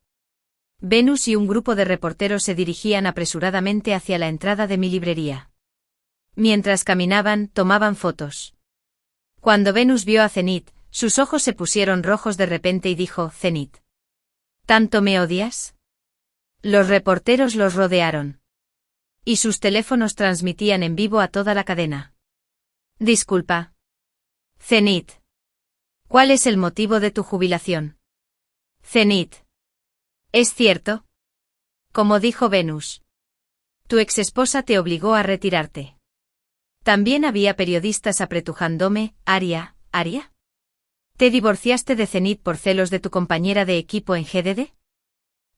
Venus y un grupo de reporteros se dirigían apresuradamente hacia la entrada de mi librería. Mientras caminaban, tomaban fotos. Cuando Venus vio a Zenit, sus ojos se pusieron rojos de repente y dijo: Zenit. ¿Tanto me odias? Los reporteros los rodearon. Y sus teléfonos transmitían en vivo a toda la cadena. Disculpa. Zenit. ¿Cuál es el motivo de tu jubilación? Zenit. ¿Es cierto? Como dijo Venus. Tu exesposa te obligó a retirarte. También había periodistas apretujándome, Aria. ¿Te divorciaste de Zenit por celos de tu compañera de equipo en GDD?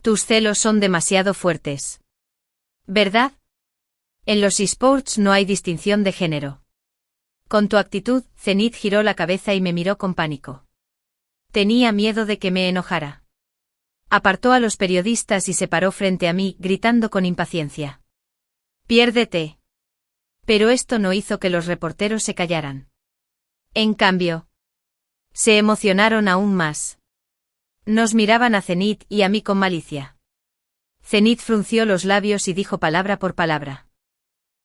Tus celos son demasiado fuertes. ¿Verdad? En los esports no hay distinción de género. Con tu actitud, Zenit giró la cabeza y me miró con pánico. Tenía miedo de que me enojara. Apartó a los periodistas y se paró frente a mí, gritando con impaciencia. Piérdete. Pero esto no hizo que los reporteros se callaran. En cambio, se emocionaron aún más. Nos miraban a Zenit y a mí con malicia. Zenit frunció los labios y dijo palabra por palabra.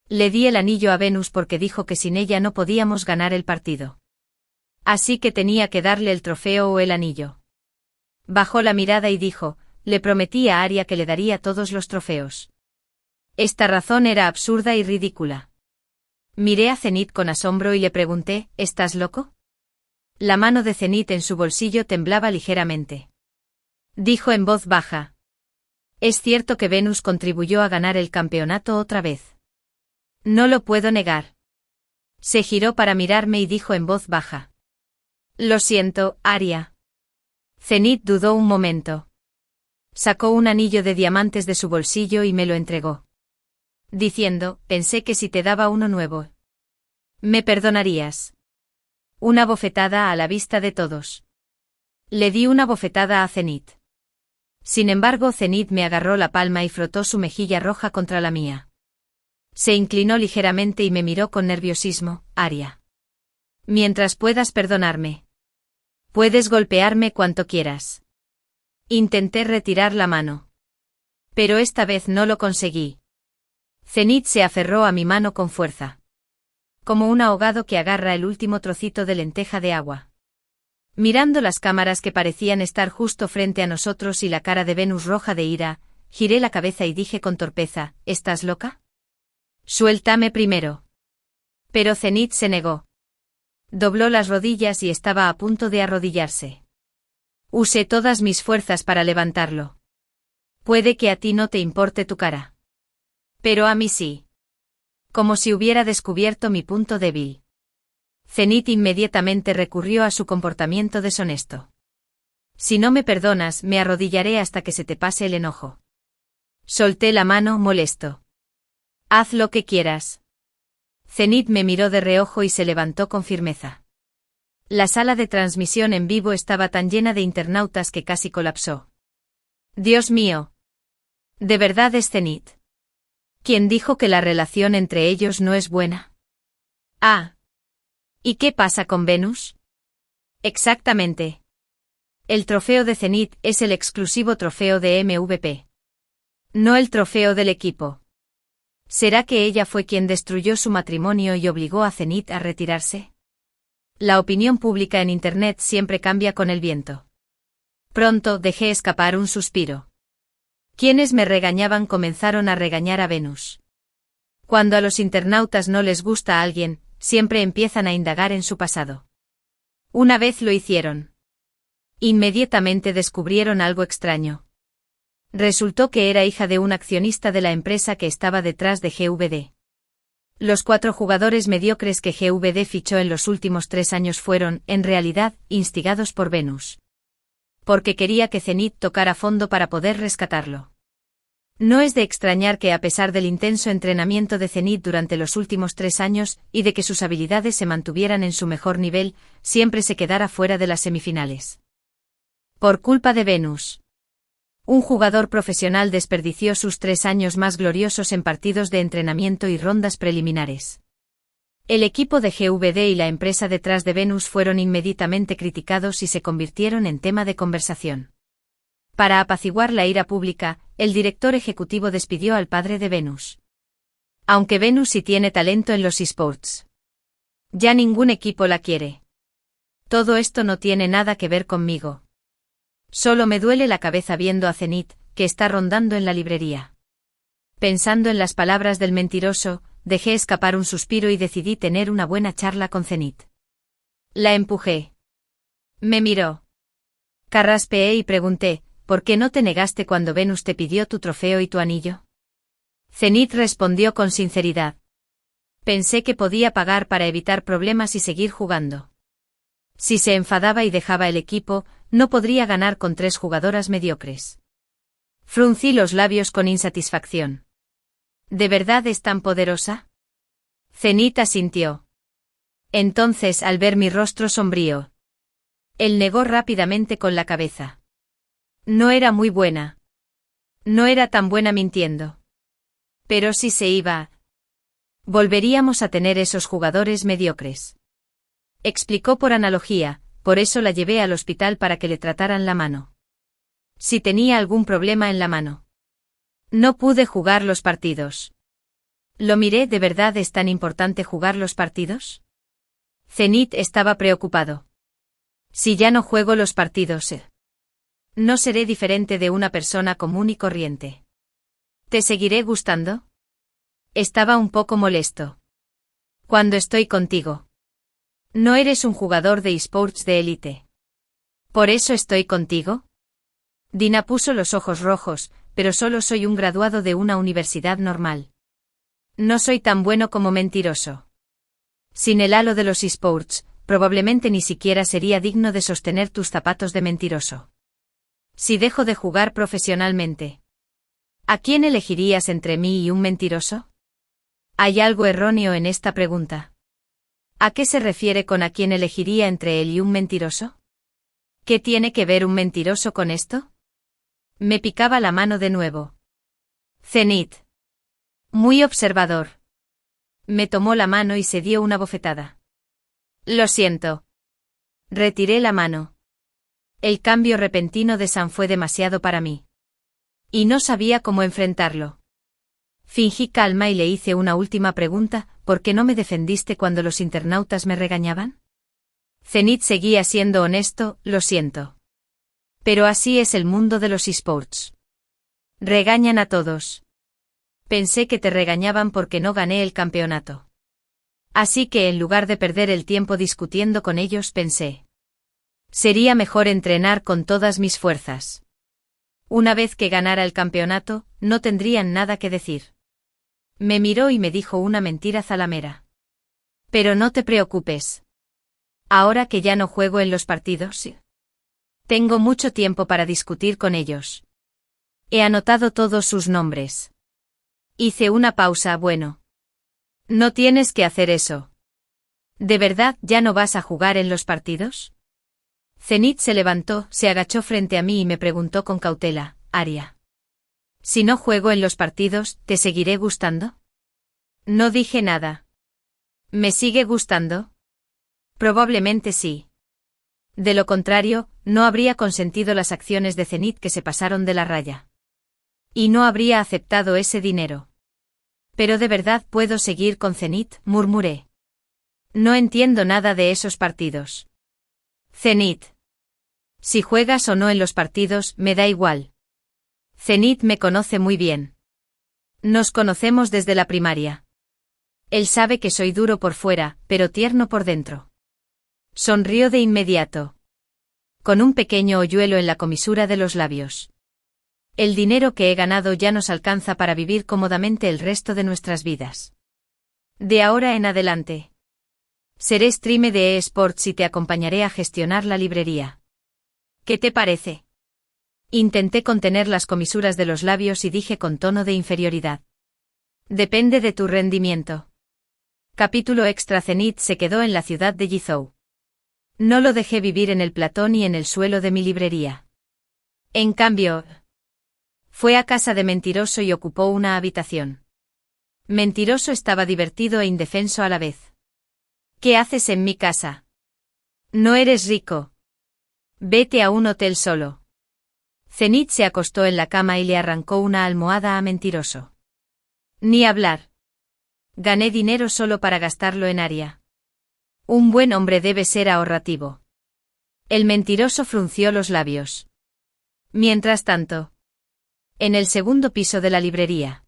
Le di el anillo a Venus porque dijo que sin ella no podíamos ganar el partido. Así que tenía que darle el trofeo o el anillo. Bajó la mirada y dijo, le prometí a Aria que le daría todos los trofeos. Esta razón era absurda y ridícula. Miré a Zenit con asombro y le pregunté, ¿estás loco? La mano de Zenit en su bolsillo temblaba ligeramente. Dijo en voz baja. Es cierto que Venus contribuyó a ganar el campeonato otra vez. No lo puedo negar. Se giró para mirarme y dijo en voz baja. Lo siento, Aria. Zenit dudó un momento. Sacó un anillo de diamantes de su bolsillo y me lo entregó. Diciendo, pensé que si te daba uno nuevo, me perdonarías. Una bofetada a la vista de todos. Le di una bofetada a Zenit. Sin embargo, Zenit me agarró la palma y frotó su mejilla roja contra la mía. Se inclinó ligeramente y me miró con nerviosismo, Aria. Mientras puedas perdonarme. Puedes golpearme cuanto quieras. Intenté retirar la mano. Pero esta vez no lo conseguí. Zenit se aferró a mi mano con fuerza. Como un ahogado que agarra el último trocito de lenteja de agua. Mirando las cámaras que parecían estar justo frente a nosotros y la cara de Venus roja de ira, giré la cabeza y dije con torpeza, ¿estás loca? Suéltame primero. Pero Zenit se negó. Dobló las rodillas y estaba a punto de arrodillarse. Usé todas mis fuerzas para levantarlo. Puede que a ti no te importe tu cara. Pero a mí sí. Como si hubiera descubierto mi punto débil. Zenit inmediatamente recurrió a su comportamiento deshonesto. Si no me perdonas, me arrodillaré hasta que se te pase el enojo. Solté la mano, molesto. Haz lo que quieras. Zenit me miró de reojo y se levantó con firmeza. La sala de transmisión en vivo estaba tan llena de internautas que casi colapsó. Dios mío. ¿De verdad es Zenit? ¿Quién dijo que la relación entre ellos no es buena? Ah. ¿Y qué pasa con Venus? Exactamente. El trofeo de Zenit es el exclusivo trofeo de MVP. No el trofeo del equipo. ¿Será que ella fue quien destruyó su matrimonio y obligó a Zenit a retirarse? La opinión pública en Internet siempre cambia con el viento. Pronto dejé escapar un suspiro. Quienes me regañaban comenzaron a regañar a Venus. Cuando a los internautas no les gusta a alguien, siempre empiezan a indagar en su pasado. Una vez lo hicieron. Inmediatamente descubrieron algo extraño. Resultó que era hija de un accionista de la empresa que estaba detrás de GVD. Los 4 jugadores mediocres que GVD fichó en los últimos 3 años fueron, en realidad, instigados por Venus. Porque quería que Zenit tocara fondo para poder rescatarlo. No es de extrañar que a pesar del intenso entrenamiento de Zenit durante los últimos 3 años, y de que sus habilidades se mantuvieran en su mejor nivel, siempre se quedara fuera de las semifinales. Por culpa de Venus. Un jugador profesional desperdició sus 3 años más gloriosos en partidos de entrenamiento y rondas preliminares. El equipo de GVD y la empresa detrás de Venus fueron inmediatamente criticados y se convirtieron en tema de conversación. Para apaciguar la ira pública, el director ejecutivo despidió al padre de Venus. Aunque Venus sí tiene talento en los esports. Ya ningún equipo la quiere. Todo esto no tiene nada que ver conmigo. Solo me duele la cabeza viendo a Zenit, que está rondando en la librería. Pensando en las palabras del mentiroso, dejé escapar un suspiro y decidí tener una buena charla con Zenit. La empujé. Me miró. Carraspeé y pregunté, ¿por qué no te negaste cuando Venus te pidió tu trofeo y tu anillo? Zenith respondió con sinceridad. Pensé que podía pagar para evitar problemas y seguir jugando. Si se enfadaba y dejaba el equipo, no podría ganar con 3 jugadoras mediocres. Fruncí los labios con insatisfacción. ¿De verdad es tan poderosa? Zenith asintió. Entonces, al ver mi rostro sombrío, él negó rápidamente con la cabeza. No era muy buena. No era tan buena mintiendo. Pero si se iba, volveríamos a tener esos jugadores mediocres. Explicó por analogía, por eso la llevé al hospital para que le trataran la mano. Si tenía algún problema en la mano. No pude jugar los partidos. Lo miré, ¿de verdad es tan importante jugar los partidos? Zenith estaba preocupado. Si ya no juego los partidos, no seré diferente de una persona común y corriente. ¿Te seguiré gustando? Estaba un poco molesto. Cuando estoy contigo. No eres un jugador de esports de élite. ¿Por eso estoy contigo? Dina puso los ojos rojos, pero solo soy un graduado de una universidad normal. No soy tan bueno como mentiroso. Sin el halo de los esports, probablemente ni siquiera sería digno de sostener tus zapatos de mentiroso. Si dejo de jugar profesionalmente, ¿a quién elegirías entre mí y un mentiroso? ¿Hay algo erróneo en esta pregunta? ¿A qué se refiere con a quién elegiría entre él y un mentiroso? ¿Qué tiene que ver un mentiroso con esto? Me picaba la mano de nuevo. Zenith. Muy observador. Me tomó la mano y se dio una bofetada. Lo siento. Retiré la mano. El cambio repentino de Sam fue demasiado para mí. Y no sabía cómo enfrentarlo. Fingí calma y le hice una última pregunta, ¿por qué no me defendiste cuando los internautas me regañaban? Zenith seguía siendo honesto, lo siento. Pero así es el mundo de los esports. Regañan a todos. Pensé que te regañaban porque no gané el campeonato. Así que en lugar de perder el tiempo discutiendo con ellos pensé. Sería mejor entrenar con todas mis fuerzas. Una vez que ganara el campeonato, no tendrían nada que decir. Me miró y me dijo una mentira zalamera. Pero no te preocupes. Ahora que ya no juego en los partidos, tengo mucho tiempo para discutir con ellos. He anotado todos sus nombres. Hice una pausa, bueno. No tienes que hacer eso. ¿De verdad ya no vas a jugar en los partidos? Zenith se levantó, se agachó frente a mí y me preguntó con cautela, Aria. Si no juego en los partidos, ¿te seguiré gustando? No dije nada. ¿Me sigue gustando? Probablemente sí. De lo contrario, no habría consentido las acciones de Zenith que se pasaron de la raya. Y no habría aceptado ese dinero. Pero de verdad puedo seguir con Zenith, murmuré. No entiendo nada de esos partidos. Zenith. Si juegas o no en los partidos, me da igual. Zenith me conoce muy bien. Nos conocemos desde la primaria. Él sabe que soy duro por fuera, pero tierno por dentro. Sonrió de inmediato. Con un pequeño hoyuelo en la comisura de los labios. El dinero que he ganado ya nos alcanza para vivir cómodamente el resto de nuestras vidas. De ahora en adelante. Seré streamer de eSports y te acompañaré a gestionar la librería. ¿Qué te parece? Intenté contener las comisuras de los labios y dije con tono de inferioridad. Depende de tu rendimiento. Capítulo extra. Zenith se quedó en la ciudad de Yizhou. No lo dejé vivir en el platón ni en el suelo de mi librería. En cambio, fue a casa de Mentiroso y ocupó una habitación. Mentiroso estaba divertido e indefenso a la vez. ¿Qué haces en mi casa? No eres rico. Vete a un hotel solo. Zenith se acostó en la cama y le arrancó una almohada a Mentiroso. Ni hablar. Gané dinero solo para gastarlo en Aria. Un buen hombre debe ser ahorrativo. El Mentiroso frunció los labios. Mientras tanto, en el segundo piso de la librería,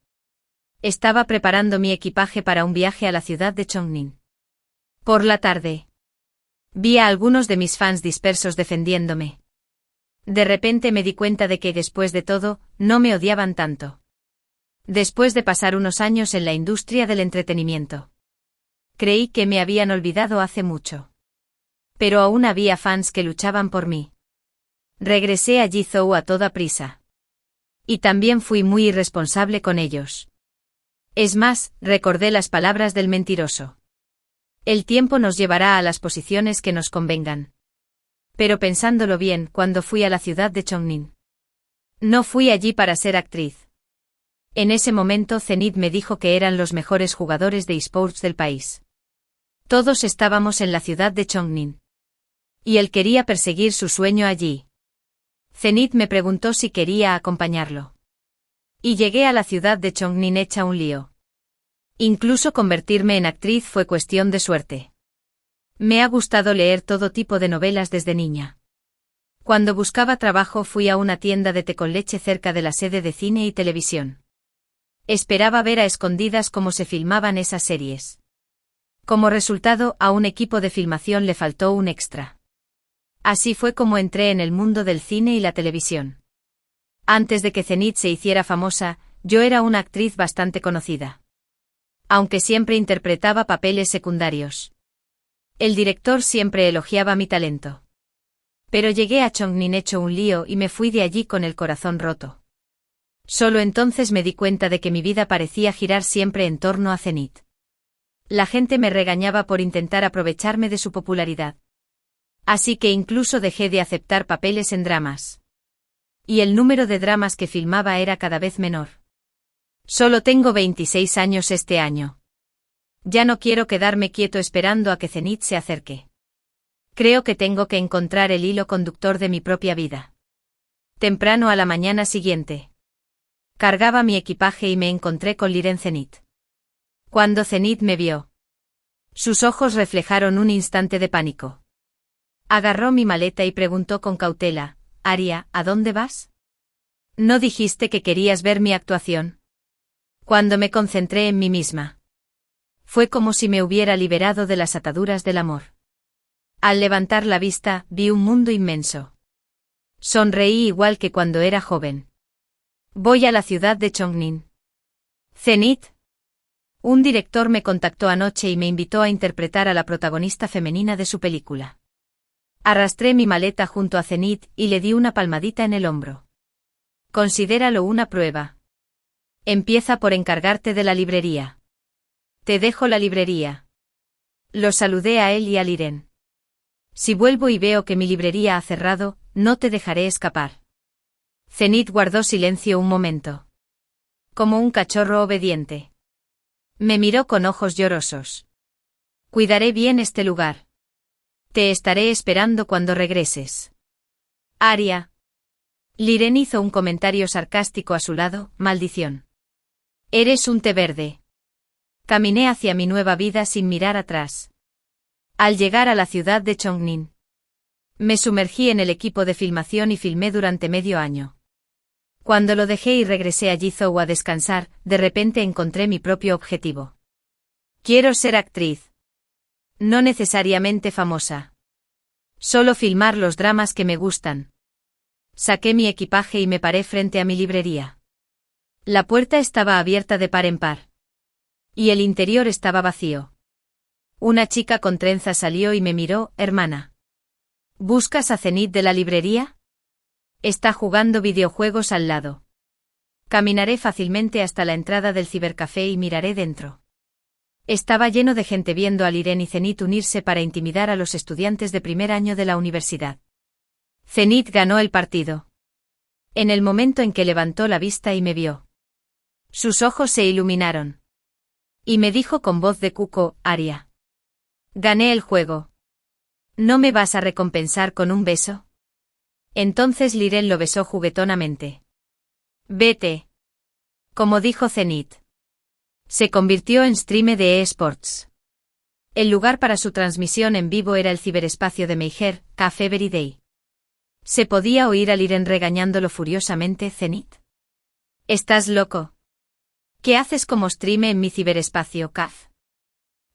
estaba preparando mi equipaje para un viaje a la ciudad de Chongqing. Por la tarde, Vi a algunos de mis fans dispersos defendiéndome. De repente me di cuenta de que, después de todo, no me odiaban tanto. Después de pasar unos años en la industria del entretenimiento, creí que me habían olvidado hace mucho. Pero aún había fans que luchaban por mí. Regresé a Jizou a toda prisa. Y también fui muy irresponsable con ellos. Es más, recordé las palabras del mentiroso. El tiempo nos llevará a las posiciones que nos convengan. Pero pensándolo bien, cuando fui a la ciudad de Chongqing, no fui allí para ser actriz. En ese momento Zenith me dijo que eran los mejores jugadores de esports del país. Todos estábamos en la ciudad de Chongqing. Y él quería perseguir su sueño allí. Zenith me preguntó si quería acompañarlo. Y llegué a la ciudad de Chongqing hecha un lío. Incluso convertirme en actriz fue cuestión de suerte. Me ha gustado leer todo tipo de novelas desde niña. Cuando buscaba trabajo fui a una tienda de té con leche cerca de la sede de cine y televisión. Esperaba ver a escondidas cómo se filmaban esas series. Como resultado, a un equipo de filmación le faltó un extra. Así fue como entré en el mundo del cine y la televisión. Antes de que Zenith se hiciera famosa, yo era una actriz bastante conocida. Aunque siempre interpretaba papeles secundarios. El director siempre elogiaba mi talento. Pero llegué a Chongqing hecho un lío y me fui de allí con el corazón roto. Solo entonces me di cuenta de que mi vida parecía girar siempre en torno a Zenith. La gente me regañaba por intentar aprovecharme de su popularidad. Así que incluso dejé de aceptar papeles en dramas. Y el número de dramas que filmaba era cada vez menor. Solo tengo 26 años este año. Ya no quiero quedarme quieto esperando a que Zenith se acerque. Creo que tengo que encontrar el hilo conductor de mi propia vida. Temprano a la mañana siguiente, cargaba mi equipaje y me encontré con Liren Zenith. Cuando Zenith me vio, sus ojos reflejaron un instante de pánico. Agarró mi maleta y preguntó con cautela: «Aria, ¿a dónde vas? ¿No dijiste que querías ver mi actuación?» Cuando me concentré en mí misma, fue como si me hubiera liberado de las ataduras del amor. Al levantar la vista, vi un mundo inmenso. Sonreí igual que cuando era joven. Voy a la ciudad de Chongqing. Zenith. Un director me contactó anoche y me invitó a interpretar a la protagonista femenina de su película. Arrastré mi maleta junto a Zenith y le di una palmadita en el hombro. Considéralo una prueba. Empieza por encargarte de la librería. Te dejo la librería. Lo saludé a él y a Liren. Si vuelvo y veo que mi librería ha cerrado, no te dejaré escapar. Zenith guardó silencio un momento. Como un cachorro obediente. Me miró con ojos llorosos. Cuidaré bien este lugar. Te estaré esperando cuando regreses. Aria. Liren hizo un comentario sarcástico a su lado: maldición. Eres un té verde. Caminé hacia mi nueva vida sin mirar atrás. Al llegar a la ciudad de Chongqing, me sumergí en el equipo de filmación y filmé durante medio año. Cuando lo dejé y regresé a Jizou a descansar, de repente encontré mi propio objetivo. Quiero ser actriz. No necesariamente famosa. Solo filmar los dramas que me gustan. Saqué mi equipaje y me paré frente a mi librería. La puerta estaba abierta de par en par. Y el interior estaba vacío. Una chica con trenzas salió y me miró: hermana. ¿Buscas a Zenith de la librería? Está jugando videojuegos al lado. Caminaré fácilmente hasta la entrada del cibercafé y miraré dentro. Estaba lleno de gente viendo a Liren y Zenith unirse para intimidar a los estudiantes de primer año de la universidad. Zenith ganó el partido. En el momento en que levantó la vista y me vio, sus ojos se iluminaron. Y me dijo con voz de cuco: Aria. Gané el juego. ¿No me vas a recompensar con un beso? Entonces Liren lo besó juguetonamente. Vete. Como dijo Zenith. Se convirtió en streamer de eSports. El lugar para su transmisión en vivo era el ciberespacio de Meijer, Café Everyday. Se podía oír a Liren regañándolo furiosamente: Zenith. ¿Estás loco? ¿Qué haces como streamer en mi ciberespacio, Caf?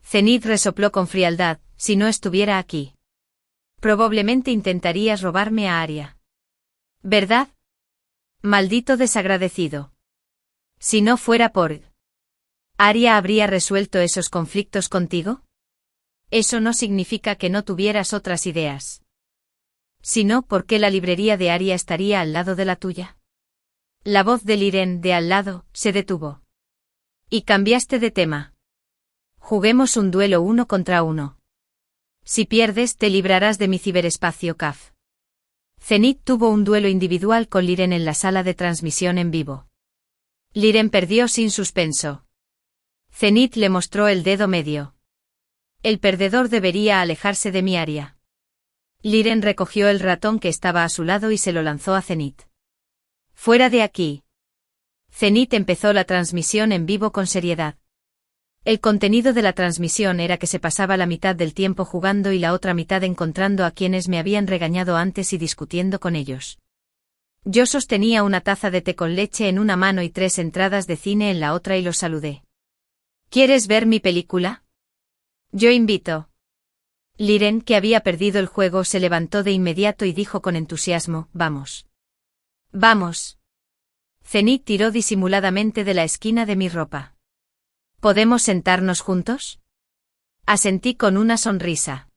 Zenith resopló con frialdad: si no estuviera aquí, Probablemente intentarías robarme a Arya. ¿Verdad? Maldito desagradecido. Si no fuera por... ¿Arya habría resuelto esos conflictos contigo? Eso no significa que no tuvieras otras ideas. Si no, ¿por qué la librería de Arya estaría al lado de la tuya? La voz de Liren, de al lado, se detuvo. Y cambiaste de tema. Juguemos un duelo 1 contra 1. Si pierdes, te librarás de mi ciberespacio CAF. Zenith tuvo un duelo individual con Liren en la sala de transmisión en vivo. Liren perdió sin suspenso. Zenith le mostró el dedo medio. El perdedor debería alejarse de mi área. Liren recogió el ratón que estaba a su lado y se lo lanzó a Zenith. Fuera de aquí. Zenith empezó la transmisión en vivo con seriedad. El contenido de la transmisión era que se pasaba la mitad del tiempo jugando y la otra mitad encontrando a quienes me habían regañado antes y discutiendo con ellos. Yo sostenía una taza de té con leche en una mano y 3 entradas de cine en la otra y los saludé. ¿Quieres ver mi película? Yo invito. Liren, que había perdido el juego, se levantó de inmediato y dijo con entusiasmo, vamos. Vamos. Zenith tiró disimuladamente de la esquina de mi ropa. ¿Podemos sentarnos juntos? Asentí con una sonrisa.